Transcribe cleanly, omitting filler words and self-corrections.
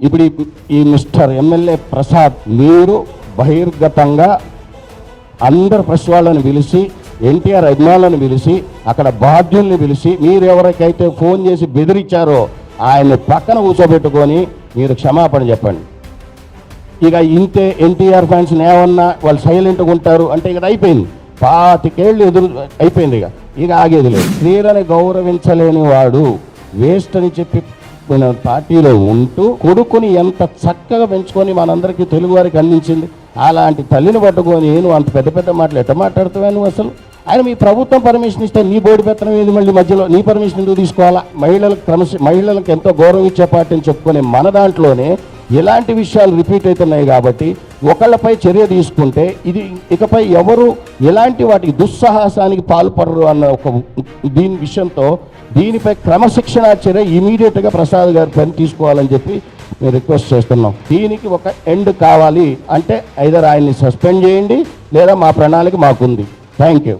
ఇప్పుడు ఈ mister MLA Prasad మీరు బహిర్గతంగా అందరు ప్రెస్ వాళ్ళని పిలిచి ఎన్టీఆర్ అభిమానులను పిలిచి అక్కడ బాధ్యుల్ని పిలిచి మీరు ఎవరికైతే ఫోన్ చేసి బెదిరించారో ఆయన్ని పక్కన కూర్చోబెట్టుకొని మీరు క్షమాపణ చెప్పండి. ఇక ఇంతే ఎన్టీఆర్ ఫ్యాన్స్ ఏమన్నా వాళ్ళు సైలెంట్గా ఉంటారు అంటే ఇక అయిపోయింది, 25 ఏళ్ళు ఎదురు అయిపోయింది. ఇక ఆగేది లేదు. స్త్రీలను గౌరవించలేని వాడు వేస్ట్ అని చెప్పి పార్టీలో ఉంటూ కొడుకుని ఎంత చక్కగా పెంచుకొని మనందరికీ తెలుగు వారికి అందించింది. అలాంటి తల్లిని పట్టుకొని నువ్వు అంత పెద్ద పెద్ద మాటలు ఎట్ట మాట్లాడుతావా నువ్వు? అసలు ఆయన మీ ప్రభుత్వం పర్మిషన్ ఇస్తే నీ బోర్డు పెత్తనం ఏది, మళ్ళీ మధ్యలో నీ పర్మిషన్ ఎందుకు తీసుకోవాలా? మహిళలకు ఎంతో గౌరవం ఇచ్చే పార్టీ అని చెప్పుకునే మన దాంట్లోనే ఇలాంటి విషయాలు రిపీట్ అవుతున్నాయి. కాబట్టి ఒకళ్ళపై చర్య తీసుకుంటే ఇది ఇకపై ఎవరు ఎలాంటి వాటికి దుస్సాహసానికి పాల్పడరు అన్న ఒక దీని విషయంతో దీనిపై క్రమశిక్షణ చర్య ఇమీడియట్గా ప్రసాద్ గారి పని తీసుకోవాలని చెప్పి మేము రిక్వెస్ట్ చేస్తున్నాం. దీనికి ఒక ఎండ్ కావాలి అంటే ఐదర్ ఆయన్ని సస్పెండ్ చేయండి లేదా మా ప్రణాళిక మాకుంది. Thank you.